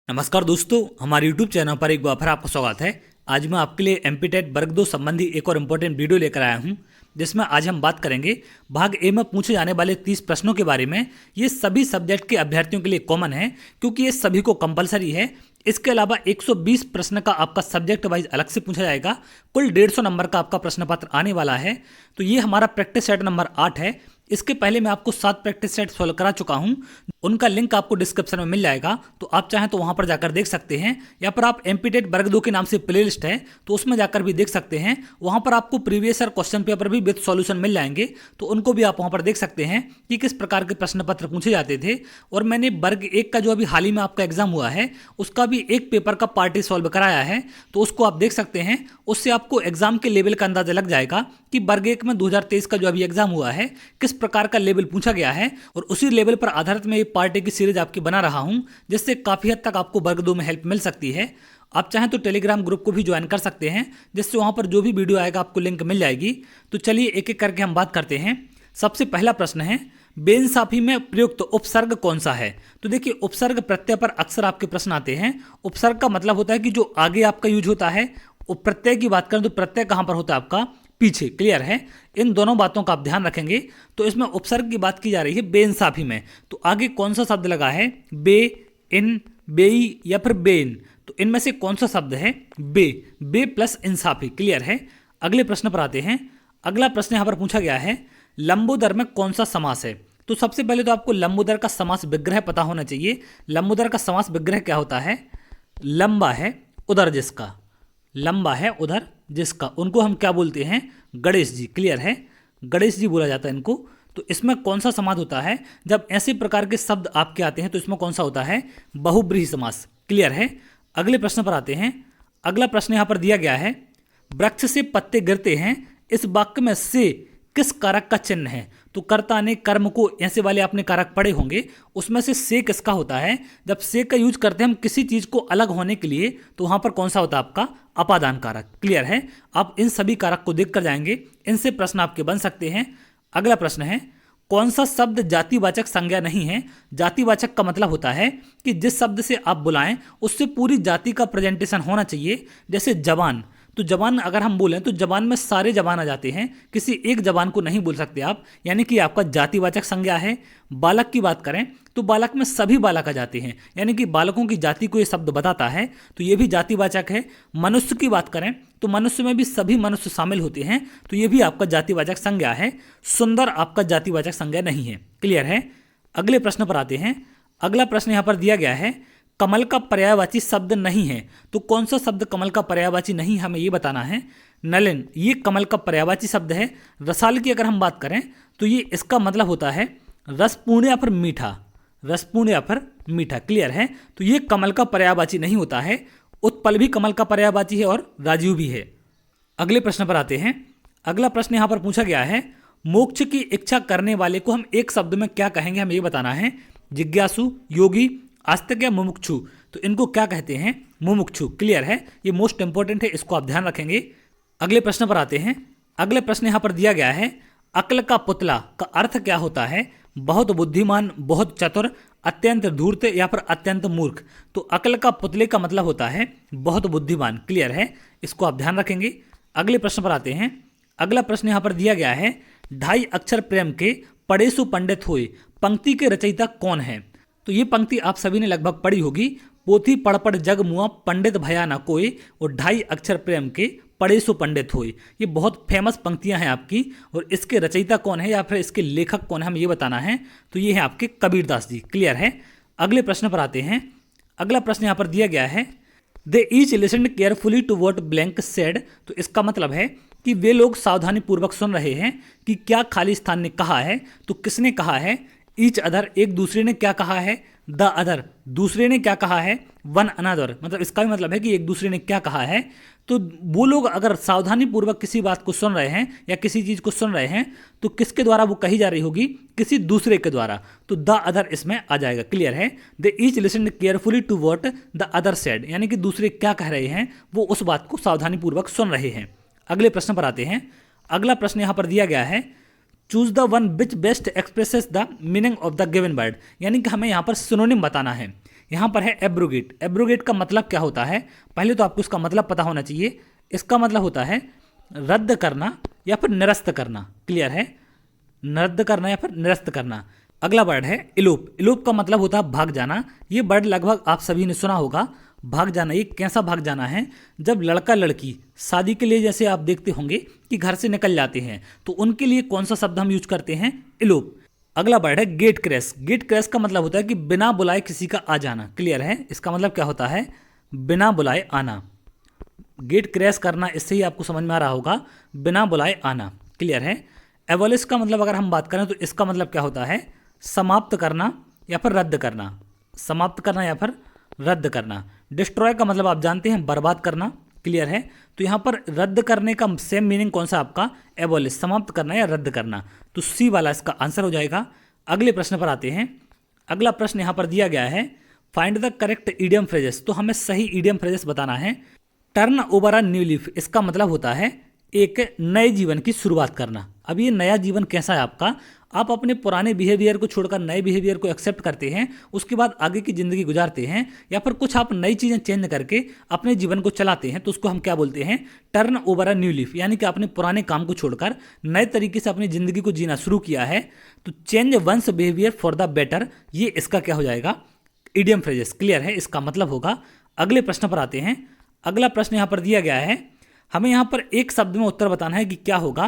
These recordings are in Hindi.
नमस्कार दोस्तों, हमारे YouTube चैनल पर एक बार फिर आपका स्वागत है। आज मैं आपके लिए एमपी टेट वर्ग 2 संबंधी एक और इम्पोर्टेंट वीडियो लेकर आया हूं, जिसमें आज हम बात करेंगे भाग ए में पूछे जाने वाले 30 प्रश्नों के बारे में। ये सभी सब्जेक्ट के अभ्यर्थियों के लिए कॉमन है क्योंकि ये सभी को कंपलसरी है। इसके अलावा 120 प्रश्न का आपका सब्जेक्ट वाइज अलग से पूछा जाएगा। कुल 150 नंबर का आपका प्रश्न पत्र आने वाला है। तो ये हमारा प्रैक्टिस सेट नंबर 8 है। इसके पहले मैं आपको 7 प्रैक्टिस सेट सॉल्व करा चुका हूं, उनका लिंक आपको डिस्क्रिप्शन में मिल जाएगा, तो आप चाहें तो वहां पर जाकर देख सकते हैं। या पर आप एमपी टेट वर्ग 2 के नाम से प्लेलिस्ट है तो उसमें जाकर भी देख सकते हैं। वहां पर आपको प्रीवियस ईयर क्वेश्चन पेपर भी विद सॉल्यूशन मिल जाएंगे, तो उनको भी आप वहां पर देख सकते हैं कि किस प्रकार के प्रश्न पत्र पूछे जाते थे। और मैंने वर्ग 1 का जो अभी हाल ही में आपका एग्जाम हुआ है उसका भी एक पेपर का पार्टी सॉल्व कराया है, तो उसको आप देख सकते हैं। उससे आपको एग्जाम के लेवल का अंदाजा लग जाएगा कि वर्ग 1 में 2023 का जो अभी एग्जाम हुआ है किस प्रकार का लेवल पूछा गया है। और उसी लेवल पर आधारित मैं ये पार्टी की सीरीज आपकी बना रहा हूं, जिससे काफी हद तक आपको वर्ग 2 में हेल्प मिल सकती है। आप चाहें तो टेलीग्राम ग्रुप को भी ज्वाइन कर सकते हैं, जिससे वहां पर जो भी वीडियो आएगा आपको लिंक मिल जाएगी। तो चलिए एक एक करके हम बात करते हैं। सबसे पहला प्रश्न है, बेइंसाफी में प्रयुक्त उपसर्ग कौन सा है? तो देखिए, उपसर्ग प्रत्यय पर अक्सर आपके प्रश्न आते हैं। उपसर्ग का मतलब होता है कि जो आगे आपका यूज होता है। प्रत्यय की बात करें तो प्रत्यय कहां पर होता है आपका? पीछे। क्लियर है? इन दोनों बातों का आप ध्यान रखेंगे। तो इसमें उपसर्ग की बात की जा रही है बेइंसाफी में, तो आगे कौन सा शब्द लगा है? बे, इन, बेई या फिर बेइन? तो इनमें से कौन सा शब्द है? बे। बे प्लस इंसाफी। क्लियर है? अगले प्रश्न पर आते हैं। अगला प्रश्न यहां पर पूछा गया है, लंबोदर में कौन सा समास है? तो सबसे पहले तो आपको लंबोदर का समास विग्रह पता होना चाहिए। लंबोदर का समास विग्रह क्या होता है? लंबा है उधर जिसका, लंबा है उधर जिसका, उनको हम क्या बोलते हैं? गणेश जी। क्लियर है? गणेश जी बोला जाता है इनको। तो इसमें कौन सा समास होता है? जब ऐसे प्रकार के शब्द आपके आते हैं तो इसमें कौन सा होता है? बहुब्रीहि समास। क्लियर है? अगले प्रश्न पर आते हैं। अगला प्रश्न यहां पर दिया गया है, वृक्ष से पत्ते गिरते हैं, इस वाक्य में से किस कारक का चिन्ह है? तो कर्ता ने कर्म को, ऐसे वाले आपने कारक पढ़े होंगे, उसमें से किसका होता है? जब से का यूज करते हैं हम किसी चीज को अलग होने के लिए, तो वहां पर कौन सा होता है आपका? अपादान कारक। क्लियर है? आप इन सभी कारक को देख कर जाएंगे, इनसे प्रश्न आपके बन सकते हैं। अगला प्रश्न है, कौन सा शब्द जातिवाचक संज्ञा नहीं है? जातिवाचक का मतलब होता है कि जिस शब्द से आप बुलाएं उससे पूरी जाति का प्रेजेंटेशन होना चाहिए। जैसे जवान, तो जवान अगर हम बोलें तो जवान में सारे जवान आ जाते हैं, किसी एक जवान को नहीं बोल सकते आप, यानी कि आपका जातिवाचक संज्ञा है। बालक की बात करें तो बालक में सभी बालक आ जाते हैं, यानी कि बालकों की जाति को ये शब्द बताता है, तो ये भी जातिवाचक है। मनुष्य की बात करें तो मनुष्य में भी सभी मनुष्य शामिल होते हैं, तो ये भी आपका जातिवाचक संज्ञा है। सुंदर आपका जातिवाचक संज्ञा नहीं है। क्लियर है? अगले प्रश्न पर आते हैं। अगला प्रश्न यहां पर दिया गया है, कमल का पर्यायवाची शब्द नहीं है, तो कौन सा शब्द कमल का पर्यायवाची नहीं, हमें ये बताना है। नलिन, ये कमल का पर्यायवाची शब्द है। रसाल की अगर हम बात करें तो ये इसका मतलब होता है रसपूर्ण या फिर मीठा, रसपूर्ण या फिर मीठा। क्लियर है? तो ये कमल का पर्यायवाची नहीं होता है। उत्पल भी कमल का पर्यायवाची है और राजीव भी है। अगले प्रश्न पर आते हैं। अगला प्रश्न यहां पर पूछा गया है, मोक्ष की इच्छा करने वाले को हम एक शब्द में क्या कहेंगे, हमें ये बताना है। जिज्ञासु, योगी, आस्तिक या मुमुक्षु? तो इनको क्या कहते हैं? मुमुक्षु। क्लियर है? ये मोस्ट इंपॉर्टेंट है, इसको आप ध्यान रखेंगे। अगले प्रश्न पर आते हैं। अगले प्रश्न यहां पर दिया गया है, अक्ल का पुतला का अर्थ क्या होता है? बहुत बुद्धिमान, बहुत चतुर, अत्यंत धूर्त या फिर अत्यंत मूर्ख? तो अक्ल का पुतले का मतलब होता है बहुत बुद्धिमान। क्लियर है? इसको आप ध्यान रखेंगे। अगले प्रश्न पर आते हैं। अगला प्रश्न यहां पर दिया गया है, 2.5 अक्षर प्रेम के पढ़े सु पंडित हुए, पंक्ति के रचयिता कौन है? तो ये पंक्ति आप सभी ने लगभग पढ़ी होगी, पोथी पढ़ पढ़ जग मुआ, पंडित भया न कोई, और 2.5 अक्षर प्रेम के पढ़े सो पंडित होए। ये बहुत फेमस पंक्तियां हैं आपकी, और इसके रचयिता कौन है या फिर इसके लेखक कौन है, हमें ये बताना है। तो ये है आपके कबीरदास जी। क्लियर है? अगले प्रश्न पर आते हैं। अगला प्रश्न यहाँ पर दिया गया है, they each listened carefully to what blank said? तो इसका मतलब है कि वे लोग सावधानी पूर्वक सुन रहे हैं कि क्या खाली स्थान ने कहा है। तो किसने कहा है? ईच अदर, एक दूसरे ने क्या कहा है? द अदर, दूसरे ने क्या कहा है? वन अनदर, मतलब इसका भी मतलब है कि एक दूसरे ने क्या कहा है। तो वो लोग अगर सावधानी पूर्वक किसी बात को सुन रहे हैं या किसी चीज को सुन रहे हैं तो किसके द्वारा वो कही जा रही होगी? किसी दूसरे के द्वारा, तो द अदर इसमें आ जाएगा। क्लियर है? They each listened carefully to what the other said, यानी कि दूसरे क्या कह रहे हैं वो उस बात को सावधानी पूर्वक सुन रहे हैं। अगले प्रश्न पर आते हैं। अगला प्रश्न यहां पर दिया गया है, choose the one which best expresses the meaning of the given word, यानी कि हमें यहाँ पर सिनोनिम बताना है यहाँ पर है एब्रोगेट। एब्रोगेट का मतलब क्या होता है, पहले तो आपको इसका मतलब पता होना चाहिए। इसका मतलब होता है रद्द करना या फिर निरस्त करना। क्लियर है, रद्द करना या फिर निरस्त करना। अगला वर्ड है इलोप। इलोप का मतलब होता है भाग जाना। ये वर्ड लगभग आप सभी ने सुना होगा। भाग जाना, ये कैसा भाग जाना है, जब लड़का लड़की शादी के लिए जैसे आप देखते होंगे कि घर से निकल जाते हैं, तो उनके लिए कौन सा शब्द हम यूज करते हैं, इलोप। अगला वर्ड है गेट क्रैश। गेट क्रैश का मतलब होता है कि बिना बुलाए किसी का आ जाना। क्लियर है, इसका मतलब क्या होता है, बिना बुलाए आना। गेट क्रैश करना, इससे ही आपको समझ में आ रहा होगा, बिना बुलाए आना। क्लियर है। एबॉलिश का मतलब अगर हम बात करें तो इसका मतलब क्या होता है, समाप्त करना या फिर रद्द करना। समाप्त करना या फिर रद्द करना। डिस्ट्रॉय का मतलब आप जानते हैं, बर्बाद करना। क्लियर है, तो यहाँ पर रद्द करने का सेम मीनिंग कौन सा आपका, एबॉलिश, समाप्त करना या रद्द करना। तो सी वाला इसका आंसर हो जाएगा। अगले प्रश्न पर आते हैं। अगला प्रश्न यहाँ पर दिया गया है, find the correct idiom phrases. तो हमें सही ईडियम फ्रेजेस बताना है। Turn over a new leaf, इसका मतलब होता है एक नए जीवन की शुरुआत करना। अब ये नया जीवन कैसा है आपका, आप अपने पुराने बिहेवियर को छोड़कर नए बिहेवियर को एक्सेप्ट करते हैं, उसके बाद आगे की जिंदगी गुजारते हैं, या फिर कुछ आप नई चीज़ें चेंज करके अपने जीवन को चलाते हैं, तो उसको हम क्या बोलते हैं, turn over a new leaf. यानी कि आपने पुराने काम को छोड़कर नए तरीके से अपनी जिंदगी को जीना शुरू किया है। तो change once behaviour for the better, ये इसका क्या हो जाएगा, ईडियम फ्रेजेस। क्लियर है, इसका मतलब होगा। अगले प्रश्न पर आते हैं। अगला प्रश्न यहाँ पर दिया गया है, हमें यहाँ पर एक शब्द में उत्तर बताना है कि क्या होगा।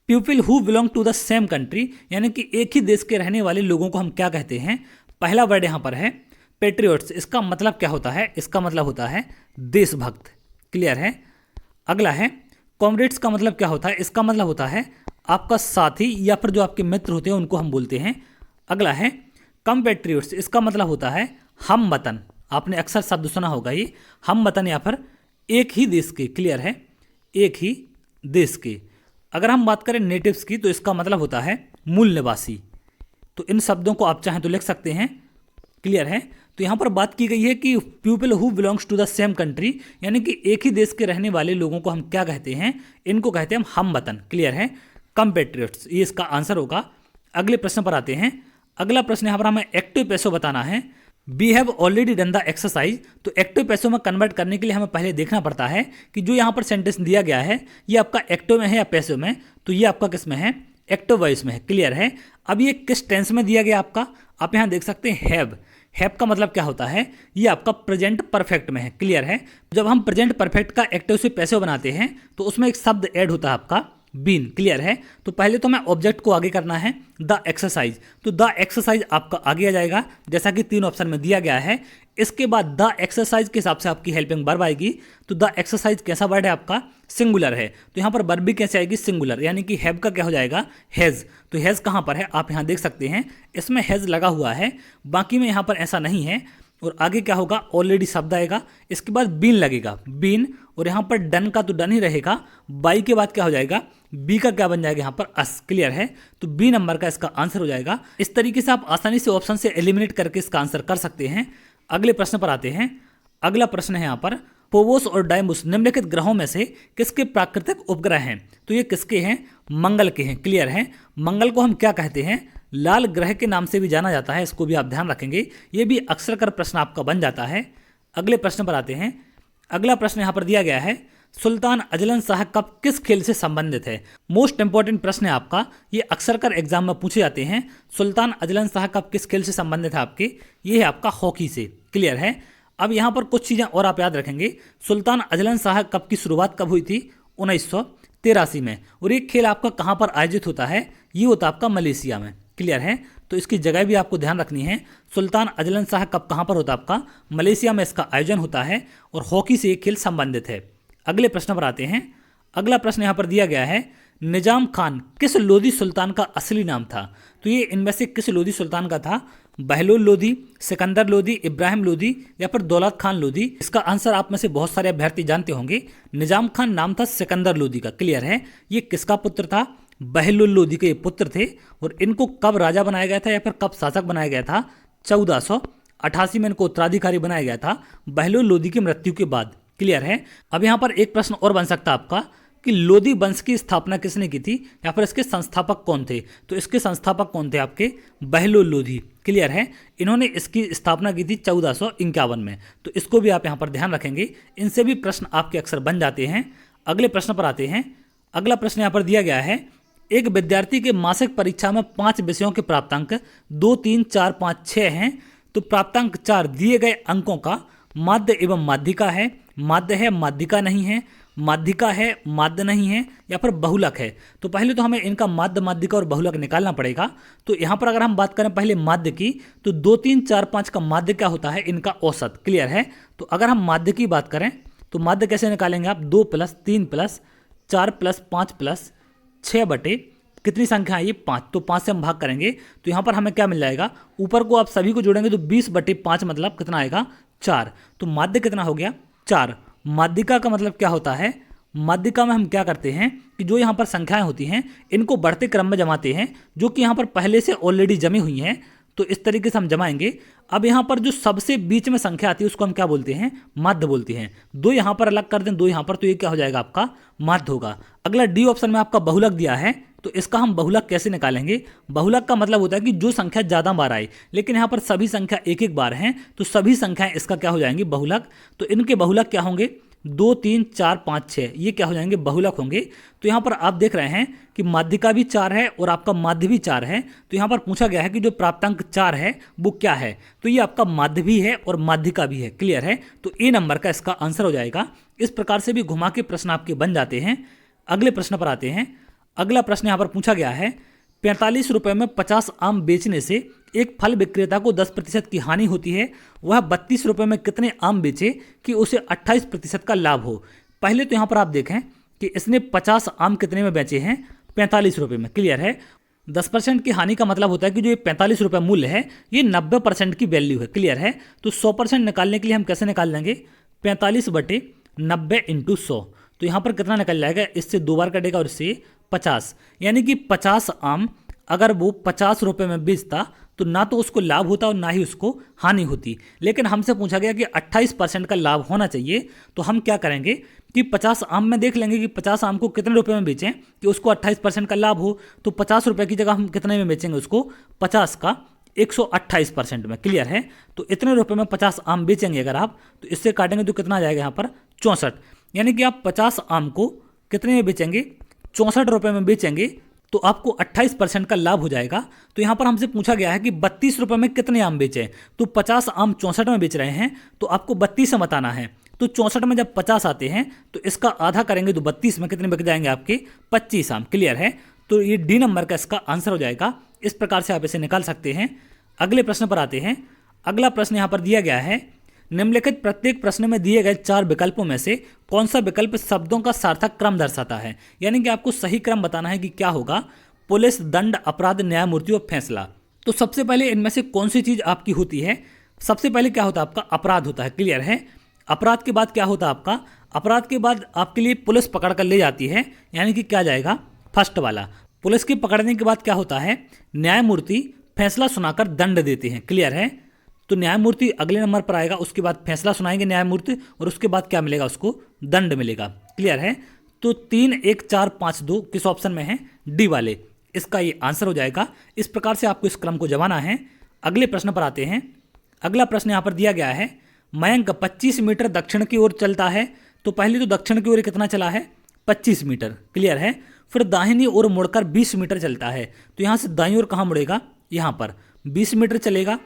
People who belong to the same country, यानी कि एक ही देश के रहने वाले लोगों को हम क्या कहते हैं। पहला वर्ड यहाँ पर है पेट्रियोट्स। इसका मतलब क्या होता है, इसका मतलब होता है देशभक्त। क्लियर है। अगला है कॉमरेड्स। का मतलब क्या होता है, इसका मतलब होता है आपका साथी या फिर जो आपके मित्र होते हैं उनको हम बोलते हैं। अगला है कंपेट्रियोट्स। इसका मतलब होता है हम वतन। आपने अक्सर शब्द सुना होगा ये, हम वतन या फिर एक ही देश के। क्लियर है, एक ही देश के। अगर हम बात करें नेटिव्स की, तो इसका मतलब होता है मूल निवासी। तो इन शब्दों को आप चाहें तो लिख सकते हैं। क्लियर है। तो यहाँ पर बात की गई है कि people who belongs to the same country, यानी कि एक ही देश के रहने वाले लोगों को हम क्या कहते हैं, इनको कहते हैं हम वतन। क्लियर है, कंपेट्रियट्स, ये इसका आंसर होगा। अगले प्रश्न पर आते हैं। अगला प्रश्न यहाँ पर हमें एक्टिव पैसो बताना है। We have already done the exercise. तो एक्टिव पैसों में कन्वर्ट करने के लिए हमें पहले देखना पड़ता है कि जो यहाँ पर सेंटेंस दिया गया है ये आपका एक्टिव में है या पैसिव में। तो ये आपका किस में है, एक्टिव वॉइस में है। क्लियर है। अब ये किस टेंस में दिया गया आपका, आप यहाँ देख सकते हैं हैव। हैव का मतलब क्या होता है, ये आपका प्रेजेंट परफेक्ट में है। क्लियर है। जब हम प्रेजेंट परफेक्ट का एक्टिव से पैसिव बनाते हैं तो उसमें एक शब्द ऐड होता है आपका बीन। क्लियर है। तो पहले तो हमें ऑब्जेक्ट को आगे करना है, द एक्सरसाइज। तो द एक्सरसाइज आपका आगे आ जाएगा जैसा कि 3 ऑप्शन में दिया गया है। इसके बाद द एक्सरसाइज के हिसाब से आपकी हेल्पिंग वर्ब आएगी। तो द एक्सरसाइज कैसा वर्ड है आपका, सिंगुलर है। तो यहाँ पर वर्ब भी कैसे आएगी, सिंगुलर, यानी कि हैव का क्या हो जाएगा, हैज। तो हैज कहाँ पर है, आप यहाँ देख सकते हैं, इसमें हैज लगा हुआ है, बाकी में यहाँ पर ऐसा नहीं है। और आगे क्या होगा, ऑलरेडी शब्द आएगा, इसके बाद बीन लगेगा, बीन। और यहाँ पर डन का तो डन ही रहेगा, बाई के बाद क्या हो जाएगा, बी का क्या बन जाएगा यहाँ पर, अस। क्लियर है। तो बी नंबर का इसका आंसर हो जाएगा। इस तरीके से आप आसानी से ऑप्शन से एलिमिनेट करके इसका आंसर कर सकते हैं। अगले प्रश्न पर आते हैं। अगला प्रश्न है यहाँ पर, फोबोस और डाइमोस निम्नलिखित ग्रहों में से किसके प्राकृतिक उपग्रह हैं। तो ये किसके हैं, मंगल के हैं। क्लियर है। मंगल को हम क्या कहते हैं, लाल ग्रह के नाम से भी जाना जाता है, इसको भी आप ध्यान रखेंगे, ये भी अक्सर कर प्रश्न आपका बन जाता है। अगले प्रश्न पर आते हैं। अगला प्रश्न यहाँ पर दिया गया है, सुल्तान अजलन शाह कप किस खेल से संबंधित है। मोस्ट इंपॉर्टेंट प्रश्न है आपका, ये अक्सर कर एग्जाम में पूछे जाते हैं। सुल्तान अजलन शाह कप किस खेल से संबंधित है आपके, ये है आपका हॉकी से। क्लियर है। अब यहाँ पर कुछ चीज़ें और आप याद रखेंगे। सुल्तान अजलन शाह कप की शुरुआत कब हुई थी, 1983 में। और ये खेल आपका कहाँ पर आयोजित होता है, ये होता है आपका मलेशिया में। क्लियर है। तो इसकी जगह भी आपको ध्यान रखनी है। सुल्तान अजलन शाह कप कहाँ पर होता है आपका, मलेशिया में इसका आयोजन होता है, और हॉकी से ये खेल संबंधित है। अगले प्रश्न पर आते हैं। अगला प्रश्न यहाँ पर दिया गया है, निजाम खान किस लोधी सुल्तान का असली नाम था। तो ये इनमें से किस लोधी सुल्तान का था, बहलोल लोधी, सिकंदर लोधी, इब्राहिम लोधी या फिर दौलत खान लोधी। इसका आंसर आप में से बहुत सारे अभ्यर्थी जानते होंगे। निजाम खान नाम था सिकंदर लोधी का। क्लियर है। ये किसका पुत्र था, बहलोल लोधी के पुत्र थे। और इनको कब राजा बनाया गया था या फिर कब शासक बनाया गया था, 1488 में इनको उत्तराधिकारी बनाया गया था, बहलोल लोधी की मृत्यु के बाद। क्लियर है। अब यहाँ पर एक प्रश्न और बन सकता है आपका, कि लोदी वंश की स्थापना किसने की थी या फिर इसके संस्थापक कौन थे। तो इसके संस्थापक कौन थे आपके बहलोल लोधी। क्लियर है। इन्होंने इसकी स्थापना की थी 1451 में। तो इसको भी आप यहाँ पर ध्यान रखेंगे, इनसे भी प्रश्न आपके अक्सर बन जाते हैं। अगले प्रश्न पर आते हैं। अगला प्रश्न यहाँ पर दिया गया है, एक विद्यार्थी के मासिक परीक्षा में 5 विषयों के प्राप्तांक 2, 3, 4, 5, 6 हैं। तो प्राप्तांक 4 दिए गए अंकों का माध्य एवं माध्यिका है, माध्य है माध्यिका नहीं है, माध्यिका है माध्य नहीं है, या फिर बहुलक है। तो पहले तो हमें इनका माध्य माध्यिका और बहुलक निकालना पड़ेगा। तो यहाँ पर अगर हम बात करें पहले माध्य की, तो 2, 3, 4, 5 का माध्य क्या होता है, इनका औसत। क्लियर है। तो अगर हम माध्य की बात करें तो माध्य कैसे निकालेंगे आप, 2 + 3 + 4 + 5 + 6 बटे कितनी संख्या है ये 5। तो 5 से हम भाग करेंगे तो यहाँ पर हमें क्या मिल जाएगा, ऊपर को आप सभी को जोड़ेंगे तो 20/5 मतलब कितना आएगा 4। तो माध्य कितना हो गया 4। माध्यिका का मतलब क्या होता है, माध्यिका में हम क्या करते हैं कि जो यहाँ पर संख्याएं होती हैं इनको बढ़ते क्रम में जमाते हैं, जो कि यहाँ पर पहले से ऑलरेडी जमी हुई हैं। तो इस तरीके से हम जमाएंगे। अब यहाँ पर जो सबसे बीच में संख्या आती है उसको हम क्या बोलते हैं, माध्य बोलते हैं। 2 यहाँ पर अलग कर दें, 2 यहाँ पर, तो ये क्या हो जाएगा आपका माध्य होगा। अगला डी ऑप्शन में आपका बहुलक दिया है। तो इसका हम बहुलक कैसे निकालेंगे, बहुलक का मतलब होता है कि जो संख्या ज़्यादा बार आए, लेकिन यहाँ पर सभी संख्या एक एक बार हैं, तो सभी संख्याएं इसका क्या हो जाएंगी बहुलक। तो इनके बहुलक क्या होंगे, 2, 3, 4, 5, 6, ये क्या हो जाएंगे बहुलक होंगे। तो यहाँ पर आप देख रहे हैं कि माध्यिका भी 4 है और आपका माध्य भी 4 है। तो यहाँ पर पूछा गया है कि जो प्राप्तांक 4 है वो क्या है, तो ये आपका माध्य भी है और माध्यिका भी है। क्लियर है। तो ए नंबर का इसका आंसर हो जाएगा। इस प्रकार से भी घुमा के प्रश्न आपके बन जाते हैं। अगले प्रश्न पर आते हैं। अगला प्रश्न यहाँ पर पूछा गया है, 45 रुपये में 50 आम बेचने से एक फल विक्रेता को 10% की हानि होती है, वह 32 रुपये में कितने आम बेचे कि उसे 28% का लाभ हो। पहले तो यहाँ पर आप देखें कि इसने 50 आम कितने में बेचे हैं, 45 रुपये में। क्लियर है। 10% की हानि का मतलब होता है कि जो ये 45 रुपये मूल्य है ये 90% की वैल्यू है। क्लियर है। तो 100% निकालने के लिए हम कैसे निकाल लेंगे, 45/90 × 100। तो यहाँ पर कितना निकल जाएगा, इससे 2 बार कटेगा और इससे 50, यानी कि 50 आम अगर वो 50 रुपये में बेचता तो ना तो उसको लाभ होता और ना ही उसको हानि होती। लेकिन हमसे पूछा गया कि 28% का लाभ होना चाहिए। तो हम क्या करेंगे कि 50 आम में देख लेंगे कि 50 आम को कितने रुपए में बेचें कि उसको 28% का लाभ हो। तो 50 रुपये की जगह हम कितने में बेचेंगे उसको, 50 का 128% में। क्लियर है। तो इतने रुपए में 50 आम बेचेंगे अगर आप, तो इससे काटेंगे तो कितना आ जाएगा यहाँ पर 64, यानी कि आप 50 आम को कितने में बेचेंगे, 64 रुपये में बेचेंगे तो आपको 28% का लाभ हो जाएगा। तो यहाँ पर हमसे पूछा गया है कि 32 रुपये में कितने आम बेचें। तो 50 आम 64 में बेच रहे हैं तो आपको 32 से बताना है। तो 64 में जब 50 आते हैं तो इसका आधा करेंगे तो 32 में कितने बिक जाएंगे आपके 25 आम। क्लियर है। तो ये डी नंबर का इसका आंसर हो जाएगा। इस प्रकार से आप इसे निकाल सकते हैं। अगले प्रश्न पर आते हैं। अगला प्रश्न यहाँ पर दिया गया है, निम्नलिखित प्रत्येक प्रश्न में दिए गए 4 विकल्पों में से कौन सा विकल्प शब्दों का सार्थक क्रम दर्शाता है। यानी कि आपको सही क्रम बताना है कि क्या होगा, पुलिस, दंड, अपराध, न्यायमूर्ति और फैसला। तो सबसे पहले इनमें से कौन सी चीज आपकी होती है, सबसे पहले क्या होता है आपका अपराध होता है। क्लियर है। अपराध के बाद क्या होता है आपका, अपराध के बाद आपके लिए पुलिस पकड़ कर ले जाती है, यानी कि क्या जाएगा फर्स्ट वाला। पुलिस के पकड़ने के बाद क्या होता है, न्यायमूर्ति फैसला सुनाकर दंड देते हैं। क्लियर है। तो न्यायमूर्ति अगले नंबर पर आएगा, उसके बाद फैसला सुनाएंगे न्यायमूर्ति और उसके बाद क्या मिलेगा, उसको दंड मिलेगा। क्लियर है। तो 3, 1, 4, 5, 2 किस ऑप्शन में है, डी वाले, इसका ये आंसर हो जाएगा। इस प्रकार से आपको इस क्रम को जमाना है। अगले प्रश्न पर आते हैं। अगला प्रश्न यहाँ पर दिया गया है, मयंक 25 मीटर दक्षिण की ओर चलता है। तो पहले तो दक्षिण की ओर कितना चला है, 25 मीटर। क्लियर है। फिर दाहिनी ओर मुड़कर 20 मीटर चलता है। तो यहाँ से दाईं ओर कहाँ मुड़ेगा, यहाँ पर 20 मीटर चलेगा।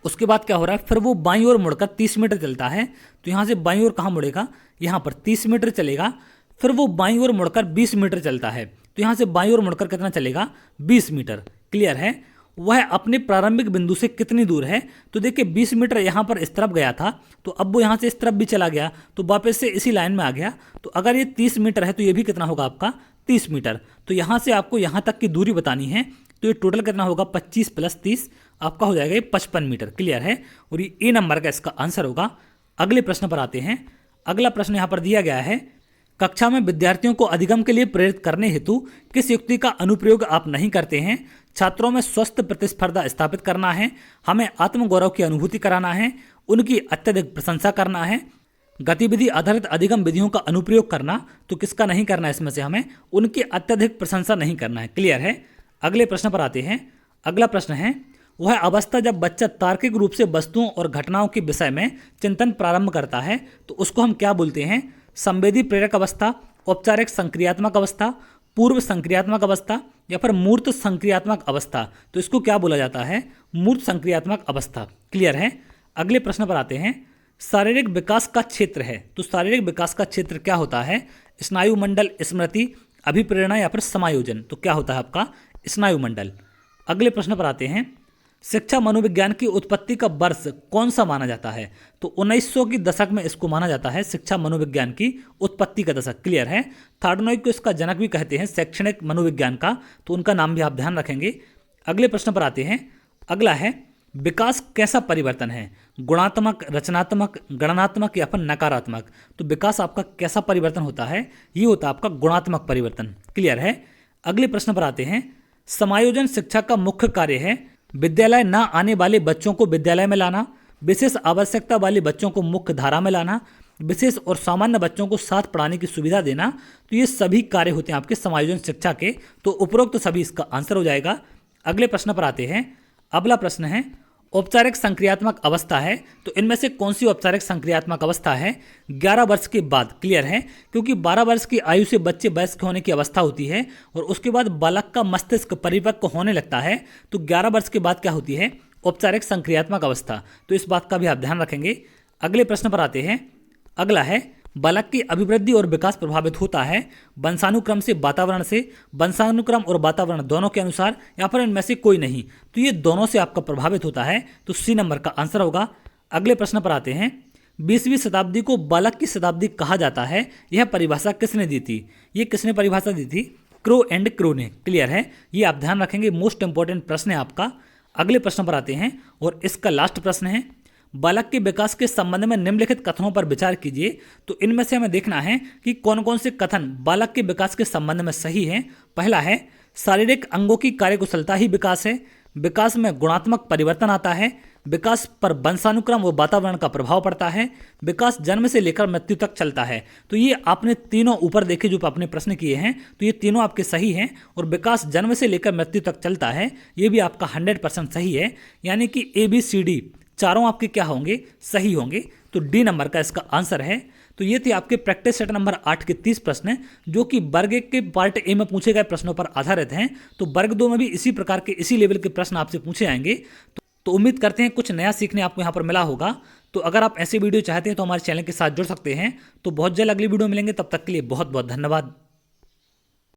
उसके बाद क्या हो रहा है, फिर वो बाईं ओर मुड़कर 30 मीटर चलता है। तो यहाँ से बाईं ओर कहाँ मुड़ेगा, यहाँ पर 30 मीटर चलेगा। फिर वो बाईं ओर मुड़कर 20 मीटर चलता है। तो यहाँ से बाईं ओर मुड़कर कितना चलेगा, 20 मीटर। क्लियर है। वह अपने प्रारंभिक बिंदु से कितनी दूर है। तो देखिए 20 मीटर यहाँ पर इस तरफ गया था, तो अब वो यहाँ से इस तरफ भी चला गया, तो वापस से इसी लाइन में आ गया। तो अगर ये 30 मीटर है तो ये भी कितना होगा आपका 30 मीटर। तो यहाँ से आपको यहाँ तक की दूरी बतानी है। तो ये टोटल कितना होगा, 25 + 30 आपका हो जाएगा ये 55 मीटर। क्लियर है। और ये ए नंबर का इसका आंसर होगा। अगले प्रश्न पर आते हैं। अगला प्रश्न यहाँ पर दिया गया है, कक्षा में विद्यार्थियों को अधिगम के लिए प्रेरित करने हेतु किस युक्ति का अनुप्रयोग आप नहीं करते हैं। छात्रों में स्वस्थ प्रतिस्पर्धा स्थापित करना है, हमें आत्मगौरव की अनुभूति कराना है, उनकी अत्यधिक प्रशंसा करना है, गतिविधि आधारित अधिगम विधियों का अनुप्रयोग करना, तो किसका नहीं करना है इसमें से हमें? उनकी अत्यधिक प्रशंसा नहीं करना है। क्लियर है। अगले प्रश्न पर आते हैं। अगला प्रश्न है, वह अवस्था जब बच्चा तार्किक रूप से वस्तुओं और घटनाओं के विषय में चिंतन प्रारंभ करता है, तो उसको हम क्या बोलते हैं? संवेदी प्रेरक अवस्था, औपचारिक संक्रियात्मक अवस्था, पूर्व संक्रियात्मक अवस्था, या फिर मूर्त संक्रियात्मक अवस्था। तो इसको क्या बोला जाता है? मूर्त संक्रियात्मक अवस्था। क्लियर है। अगले प्रश्न पर आते हैं। शारीरिक विकास का क्षेत्र है, तो शारीरिक विकास का क्षेत्र क्या होता है? स्नायु मंडल, स्मृति, अभिप्रेरणा या फिर समायोजन। तो क्या होता है आपका? स्नायु मंडल। अगले प्रश्न पर आते हैं। शिक्षा मनोविज्ञान की उत्पत्ति का वर्ष कौन सा माना जाता है? तो 1900 की दशक में इसको माना जाता है शिक्षा मनोविज्ञान की उत्पत्ति का दशक। क्लियर है। थार्डनोइक को इसका जनक भी कहते हैं शैक्षणिक मनोविज्ञान का, तो उनका नाम भी आप ध्यान रखेंगे। अगले प्रश्न पर आते हैं। अगला है, विकास कैसा परिवर्तन है? गुणात्मक, रचनात्मक, गणनात्मक या फिर नकारात्मक। तो विकास आपका कैसा परिवर्तन होता है? ये होता है आपका गुणात्मक परिवर्तन। क्लियर है। अगले प्रश्न पर आते हैं। समायोजन शिक्षा का मुख्य कार्य है विद्यालय न आने वाले बच्चों को विद्यालय में लाना, विशेष आवश्यकता वाले बच्चों को मुख्य धारा में लाना, विशेष और सामान्य बच्चों को साथ पढ़ाने की सुविधा देना। तो ये सभी कार्य होते हैं आपके समायोजन शिक्षा के, तो उपरोक्त सभी इसका आंसर हो जाएगा। अगले प्रश्न पर आते हैं। अगला प्रश्न है, औपचारिक संक्रियात्मक अवस्था है, तो इनमें से कौन सी औपचारिक संक्रियात्मक अवस्था है? 11 वर्ष के बाद। क्लियर है। क्योंकि 12 वर्ष की आयु से बच्चे वयस्क होने की अवस्था होती है और उसके बाद बालक का मस्तिष्क परिपक्व होने लगता है, तो 11 वर्ष के बाद क्या होती है? औपचारिक संक्रियात्मक अवस्था। तो इस बात का भी आप ध्यान रखेंगे। अगले प्रश्न पर आते हैं। अगला है, बालक की अभिवृद्धि और विकास प्रभावित होता है वंशानुक्रम से, वातावरण से, वंशानुक्रम और वातावरण दोनों के अनुसार, या फिर इनमें से कोई नहीं। तो ये दोनों से आपका प्रभावित होता है, तो सी नंबर का आंसर होगा। अगले प्रश्न पर आते हैं। 20वीं शताब्दी को बालक की शताब्दी कहा जाता है, यह परिभाषा किसने दी थी? ये किसने परिभाषा दी थी? क्रो एंड क्रो ने। क्लियर है। ये आप ध्यान रखेंगे, मोस्ट इंपॉर्टेंट प्रश्न है आपका। अगले प्रश्न पर आते हैं और इसका लास्ट प्रश्न है, बालक के विकास के संबंध में निम्नलिखित कथनों पर विचार कीजिए। तो इनमें से हमें देखना है कि कौन कौन से कथन बालक के विकास के संबंध में सही हैं। पहला है, शारीरिक अंगों की कार्यकुशलता ही विकास है, विकास में गुणात्मक परिवर्तन आता है, विकास पर वंशानुक्रम व वातावरण का प्रभाव पड़ता है, विकास जन्म से लेकर मृत्यु तक चलता है। तो ये आपने तीनों ऊपर देखे जो आपने प्रश्न किए हैं, तो ये तीनों आपके सही हैं। और विकास जन्म से लेकर मृत्यु तक चलता है, ये भी आपका 100% सही है। यानी कि ABCD चारों आपके क्या होंगे? सही होंगे। तो डी नंबर का इसका आंसर है। तो ये थे आपके प्रैक्टिस सेट नंबर 8 के 30 प्रश्न, जो कि वर्ग 1 के पार्ट ए में पूछे गए प्रश्नों पर आधारित हैं। तो वर्ग 2 में भी इसी प्रकार के, इसी लेवल के प्रश्न आपसे पूछे जाएंगे। तो उम्मीद करते हैं कुछ नया सीखने आपको यहाँ पर मिला होगा। तो अगर आप ऐसे वीडियो चाहते हैं तो हमारे चैनल के साथ जुड़ सकते हैं। तो बहुत जल्द अगली वीडियो मिलेंगे, तब तक के लिए बहुत बहुत धन्यवाद।